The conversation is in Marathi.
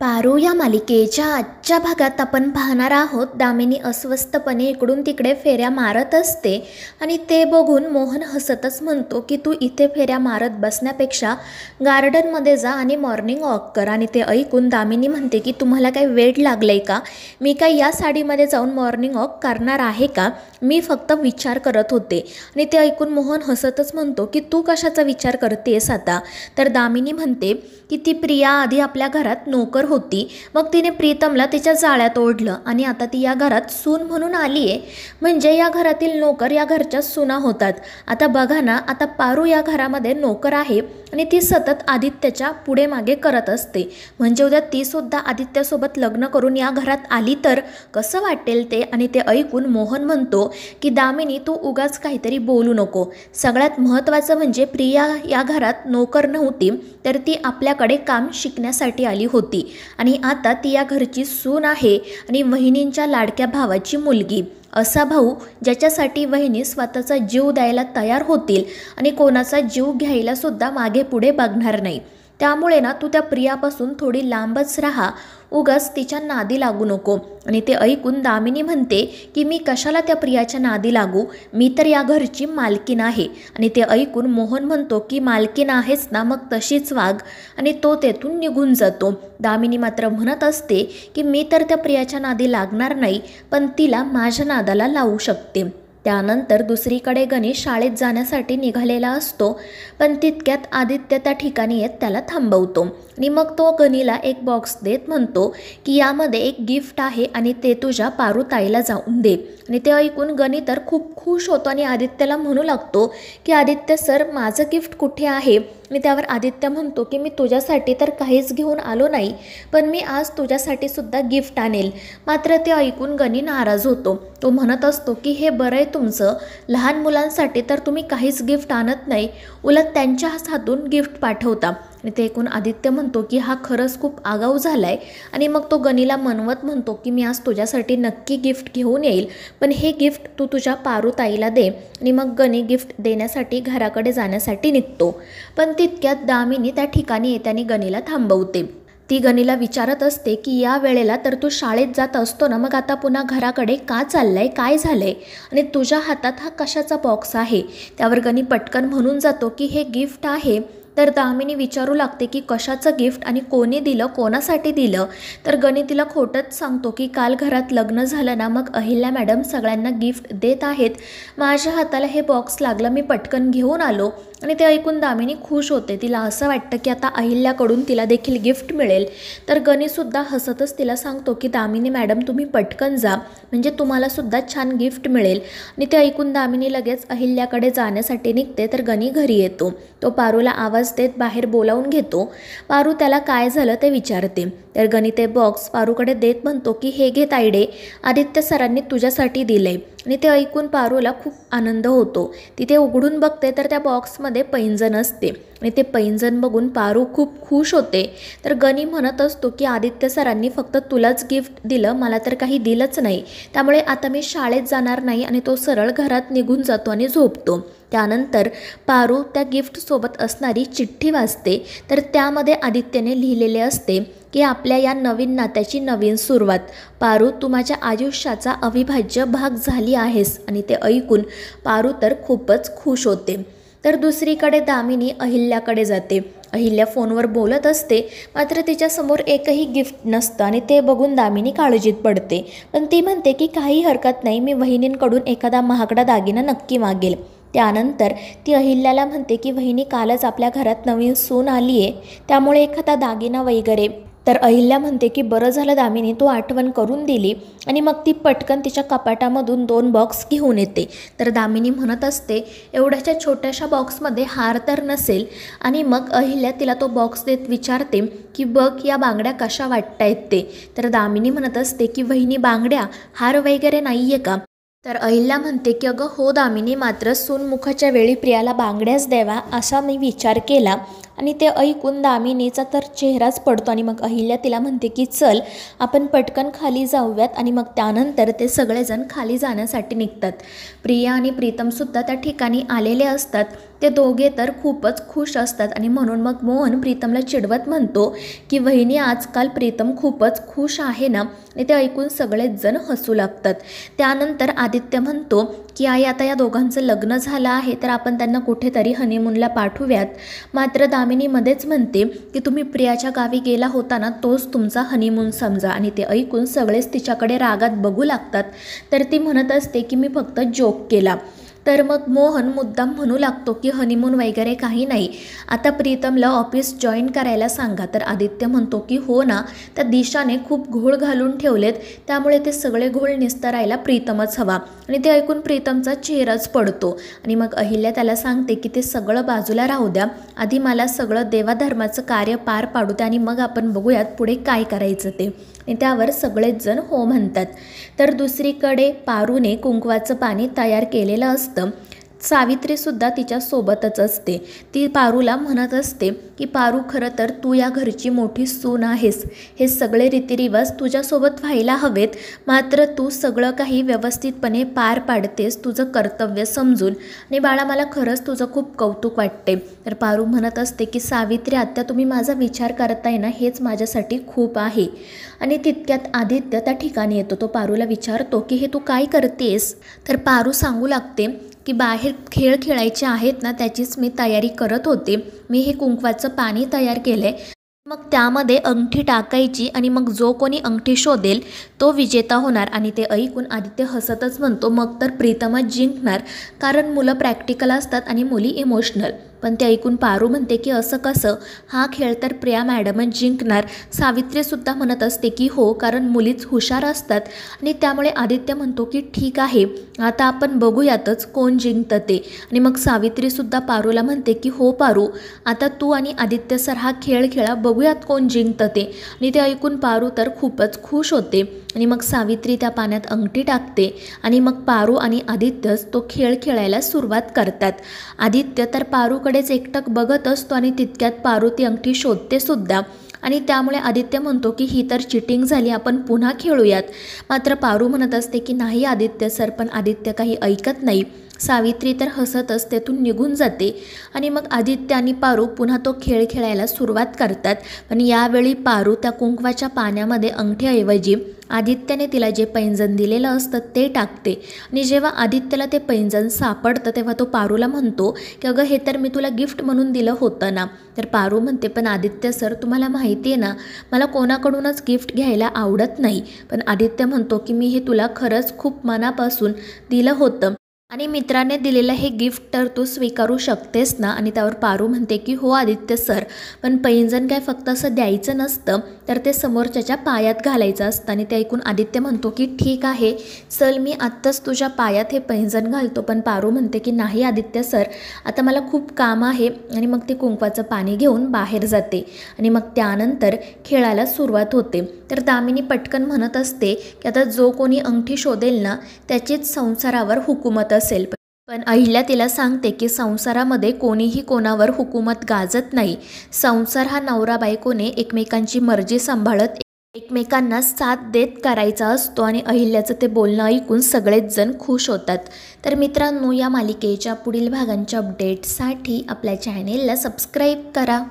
पारो या मालिकेच्या आजच्या भागात आपण पाहणार आहोत दामिनी अस्वस्थपणे इकडून तिकडे फेऱ्या मारत असते आणि ते बघून मोहन हसतच म्हणतो की तू इथे फेऱ्या मारत बसण्यापेक्षा गार्डनमध्ये जा आणि मॉर्निंग वॉक कर. आणि ते ऐकून दामिनी म्हणते की तुम्हाला काही वेड लागलंय का, मी काय या साडीमध्ये जाऊन मॉर्निंग वॉक करणार आहे का, मी फक्त विचार करत होते. आणि ते ऐकून मोहन हसतच म्हणतो की तू कशाचा विचार करतेस आता. तर दामिनी म्हणते की ती प्रिया आधी आपल्या घरात नोकर होती, मग तिने प्रीतमला तिच्या जाळ्यात ओढलं आणि आता ती या घरात सून म्हणून आली आहे. म्हणजे या घरातील नोकर या घरच्या सुना होतात. आता बघा ना, आता पारू या घरामध्ये नोकर आहे आणि ती सतत आदित्यच्या पुढे मागे करत असते. म्हणजे उद्या ती सुद्धा आदित्यसोबत लग्न करून या घरात आली तर कसं वाटेल ते. आणि ते ऐकून मोहन म्हणतो की दामिनी तू उगाच काहीतरी बोलू नको. सगळ्यात महत्त्वाचं म्हणजे प्रिया या घरात नोकर नव्हती, तर ती आपल्याकडे काम शिकण्यासाठी आली होती आणि आता ती या घरची सून आहे आणि वहिनींच्या लाडक्या भावाची मुलगी. असा भाऊ ज्याच्यासाठी वहिनी स्वतःचा जीव द्यायला तयार होतील आणि कोणाचा जीव घ्यायला सुद्धा मागे पुढे बघणार नाही. त्यामुळे ना तू त्या प्रियापासून थोडी लांबच राहा, उगाच तिच्या नादी लागू नको. आणि ते ऐकून दामिनी म्हणते की मी कशाला त्या प्रियाच्या नादी लागू, मी तर या घरची मालकीण आहे. आणि ते ऐकून मोहन म्हणतो की मालकीण आहेच ना, मग तशीच वाग. आणि तो तेथून निघून जातो. दामिनी मात्र म्हणत असते की मी तर त्या प्रियाच्या नादी लागणार नाही, पण तिला माझ्या नादाला लावू शकते. त्यानंतर दुसरीकडे गणेश शाळेत जाण्यासाठी निघालेला असतो, पण तितक्यात आदित्य त्या ठिकाणी येत त्याला थांबवतो आणि मग तो गणीला एक बॉक्स देत म्हणतो की यामध्ये एक गिफ्ट आहे आणि ते तुझ्या पारुताईला जाऊन दे. आणि ते ऐकून गणी तर खूप खुश होतो आणि आदित्यला म्हणू लागतो की आदित्य सर, माझं गिफ्ट कुठे आहे. आणि त्यावर आदित्य म्हणतो की मी तुझ्यासाठी तर काहीच घेऊन आलो नाही, पण मी आज तुझ्यासाठी सुद्धा गिफ्ट आणेल. मात्र ते ऐकून गणी नाराज होतो. तो म्हणत असतो की हे बरं आहे तुमचं, लहान मुलांसाठी तर तुम्ही काहीच गिफ्ट आणत नाही, उलट त्यांच्या हातून गिफ्ट पाठवता. आणि ते ऐकून आदित्य म्हणतो की हा खरंच खूप आगाऊ झाला आहे. आणि मग तो गणीला मनवत म्हणतो की मी आज तुझ्यासाठी नक्की गिफ्ट घेऊन येईल, पण हे गिफ्ट तू तुझ्या पारुताईला दे. आणि मग गणी गिफ्ट देण्यासाठी घराकडे जाण्यासाठी निघतो, पण तितक्यात दामिनी त्या ठिकाणी येताना गणीला थांबवते. ती गणीला विचारत असते की या वेळेला तर तू शाळेत जात असतो ना, मग आता पुन्हा घराकडे का चाललाय, काय झालंय आणि तुझ्या हातात हा कशाचा बॉक्स आहे. त्यावर गणी पटकन म्हणून जातो की हे गिफ्ट आहे. तर दामिनी विचारू लागते की कशाचं गिफ्ट आणि कोणी दिलं, कोणासाठी दिलं. तर गणी तिला खोटंच सांगतो की काल घरात लग्न झालं ना, मग अहिल्या मॅडम सगळ्यांना गिफ्ट देत आहेत, माझ्या हाताला हे बॉक्स लागलं, मी पटकन घेऊन आलो. आणि ते ऐकून दामिनी खुश होते. तिला असं वाटतं की आता अहिल्याकडून तिला देखील गिफ्ट मिळेल. तर गणीसुद्धा हसतच तिला सांगतो की दामिनी मॅडम तुम्ही पटकन जा, म्हणजे तुम्हालासुद्धा छान गिफ्ट मिळेल. आणि ते ऐकून दामिनी लगेच अहिल्याकडे जाण्यासाठी निघते. तर गणी घरी येतो. तो पारूला आवाज देत बाहेर बोलावून घेतो. पारू त्याला काय झालं ते विचारते. तर गणी ते बॉक्स पारूकडे देत म्हणतो की हे घे ताईडे, आदित्य सरांनी तुझ्यासाठी दिलंय. आणि ते ऐकून पारूला खूप आनंद होतो. तिथे उघडून बघते तर त्या बॉक्समध्ये पैंजण असते आणि ते पैंजण बघून पारू खूप खुश होते. तर गणी म्हणत असतो की आदित्य सरांनी फक्त तुलाच गिफ्ट दिलं, मला तर काही दिलंच नाही, त्यामुळे आता मी शाळेत जाणार नाही. आणि तो सरळ घरात निघून जातो आणि झोपतो. त्यानंतर पारू त्या गिफ्टसोबत असणारी चिठ्ठी वाचते. तर त्यामध्ये आदित्यने लिहिलेले असते की आपल्या या नवीन नात्याची नवीन सुरुवात, पारू तू माझ्या आयुष्याचा अविभाज्य भाग झाली आहेस. आणि ते ऐकून पारू तर खूपच खुश होते. तर दुसरीकडे दामिनी अहिल्याकडे जाते. अहिल्या फोनवर बोलत असते, मात्र तिच्यासमोर एकही गिफ्ट नसतं आणि ते बघून दामिनी काळजीत पडते. पण ती म्हणते की काही हरकत नाही, मी वहिनींकडून एखादा महागडा दागिना नक्की मागेल. त्यानंतर ती अहिल्याला म्हणते की वहिनी कालच आपल्या घरात नवीन सून आली आहे, त्यामुळे एखादा दागिना वगैरे. तर अहिल्या म्हणते की बरं झालं दामिनी तू आठवण करून दिली. आणि मग ती पटकन तिच्या कपाटामधून 2 बॉक्स घेऊन येते. तर दामिनी म्हणत असते एवढ्याच्या छोट्याशा बॉक्समध्ये हार तर नसेल. आणि मग अहिल्या तिला तो बॉक्स देत विचारते की बघ या बांगड्या कशा वाटतायत ते. तर दामिनी म्हणत असते की वहिनी बांगड्या, हार वगैरे नाही आहे का. तर अहिल्या म्हणते की अगं हो दामिनी, मात्र सूनमुखाच्या वेळी प्रियाला बांगड्याच द्यावा असा मी विचार केला. आणि ते ऐकून दामिनीचा तर चेहराच पडतो आणि मग अहिल्या तिला म्हणते की चल आपण पटकन खाली जाऊयात. आणि मग त्यानंतर ते सगळेजण खाली जाण्यासाठी निघतात. प्रिया आणि प्रीतमसुद्धा त्या ठिकाणी आलेले असतात. ते दोघे तर खूपच खुश असतात आणि म्हणून मग मोहन प्रीतमला चिडवत म्हणतो की वहिनी, आजकाल प्रीतम खूपच खुश आहे ना. आणि ते ऐकून सगळेच जण हसू लागतात. त्यानंतर आदित्य म्हणतो की आई, आता या दोघांचं लग्न झालं आहे तर आपण त्यांना कुठेतरी हनीमूनला पाठवूयात. मात्र दामिनी मध्येच म्हणते की तुम्ही प्रियाच्या गावी गेला होता ना, तोच तुमचा हनीमून समजा. आणि ते ऐकून सगळेच तिच्याकडे रागात बघू लागतात. तर ती म्हणत असते की मी फक्त जोक केला. तर मग मोहन मुद्दाम म्हणू लागतो की हनीमून वगैरे काही नाही, आता प्रीतमला ऑफिस जॉईन करायला सांगा. तर आदित्य म्हणतो की हो ना, त्या दिशाने खूप घोळ घालून ठेवलेत, त्यामुळे ते सगळे घोळ निस्तरायला प्रीतमच हवा. आणि ते ऐकून प्रीतमचा चेहराच पडतो. आणि मग अहिल्या त्याला सांगते की ते सगळं बाजूला राहू द्या, आधी मला सगळं देवाधर्माचं कार्य पार पाडू द्या आणि मग आपण बघूयात पुढे काय करायचं ते. आणि त्यावर सगळेच जण हो म्हणतात. तर दुसरीकडे पारूने कुंकवाचं पाणी तयार केलेलं असतं. सावित्रीसुद्धा तिच्यासोबतच असते. ती पारूला म्हणत असते की पारू, खरं तर तू या घरची मोठी सून आहेस, हे सगळे रीतिरिवाज तुझ्यासोबत व्हायला हवेत, मात्र तू सगळं काही व्यवस्थितपणे पार पाडतेस तुझं कर्तव्य समजून. आणि बाळा, मला खरंच तुझं खूप कौतुक वाटते. तर पारू म्हणत असते की सावित्री आत्या, तुम्ही माझा विचार करताय ना, हेच माझ्यासाठी खूप आहे. आणि तितक्यात आदित्य त्या ठिकाणी येतो. तो पारूला विचारतो की हे तू काय करतेस. तर पारू सांगू लागते की बाहेर खेळ खेळायचे आहेत ना, त्याचीच मी तयारी करत होते. मी हे कुंकवाचं पाणी तयार केलं आहे, मग त्यामध्ये अंगठी टाकायची आणि मग जो कोणी अंगठी शोधेल तो विजेता होणार. आणि ते ऐकून आदित्य हसतच म्हणतो मग तर प्रीतमच जिंकणार, कारण मुलं प्रॅक्टिकल असतात आणि मुली इमोशनल. पण ते ऐकून पारू म्हणते की असं कसं, हा खेळ तर प्रिया मॅडमच जिंकणार. सावित्रीसुद्धा म्हणत असते की हो, कारण मुलीच हुशार असतात. आणि त्यामुळे आदित्य म्हणतो की ठीक आहे, आता आपण बघूयातच कोण जिंकतं ते. आणि मग सावित्रीसुद्धा पारूला म्हणते की हो पारू, आता तू आणि आदित्य सर हा खेळ खेळा, बघूयात कोण जिंकतं ते. आणि ते ऐकून पारू तर खूपच खुश होते. आणि मग सावित्री त्या पाण्यात अंगठी टाकते आणि मग पारू आणि आदित्यच तो खेळ खेळायला सुरुवात करतात. आदित्य तर पारूकडेच एकटक बघत असतो आणि तितक्यात पारू ती अंगठी शोधते सुद्धा. आणि त्यामुळे आदित्य म्हणतो की ही तर चिटिंग झाली, आपण पुन्हा खेळूयात. मात्र पारू म्हणत असते की नाही आदित्य सर, पण आदित्य काही ऐकत नाही. सावित्री तर हसतच तेथून निघून जाते. आणि मग आदित्य आणि पारू पुन्हा तो खेळ खेळायला सुरुवात करतात. पण यावेळी पारू त्या कुंकवाच्या पाण्यामध्ये अंगठीऐवजी आदित्यने तिला जे पैंजण दिलेलं असतं ते टाकते. आणि जेव्हा आदित्यला ते पैंजण सापडतं तेव्हा तो पारूला म्हणतो की अगं, हे तर मी तुला गिफ्ट म्हणून दिलं होतं ना. तर पारू म्हणते पण आदित्य सर, तुम्हाला माहिती आहे ना, मला कोणाकडूनच गिफ्ट घ्यायला आवडत नाही. पण आदित्य म्हणतो की मी हे तुला खरंच खूप मनापासून दिलं होतं आणि मित्राने दिलेलं हे गिफ्ट तर तू स्वीकारू शकतेस ना. आणि त्यावर पारू म्हणते की हो आदित्य सर, पण पैंजण काय फक्त असं द्यायचं नसतं, तर ते समोरच्याच्या पायात घालायचं असतं. आणि ते ऐकून आदित्य म्हणतो की ठीक आहे, चल मी आत्ताच तुझ्या पायात हे पैंजण घालतो. पण पारू म्हणते की नाही आदित्य सर, आता मला खूप काम आहे. आणि मग ते कुंकवाचं पाणी घेऊन बाहेर जाते. आणि मग त्यानंतर खेळायला सुरुवात होते. तर दामिनी पटकन म्हणत असते की आता जो कोणी अंगठी शोधेल ना, त्याचीच संसारावर हुकूमत असेल. पण अहिल्या तिला सांगते की संसारामध्ये कोणीही कोणावर हुकूमत गाजत नाही. संसार हा नवरा बायकोने एकमेकांची मर्जी सांभाळत एकमेकांना साथ देत करायचा असतो. आणि अहिल्याचं ते बोलणं ऐकून सगळेच जण खुश होतात. तर मित्रांनो, या मालिकेच्या पुढील भागांच्या अपडेटसाठी आपल्या चॅनेलला सबस्क्राईब करा.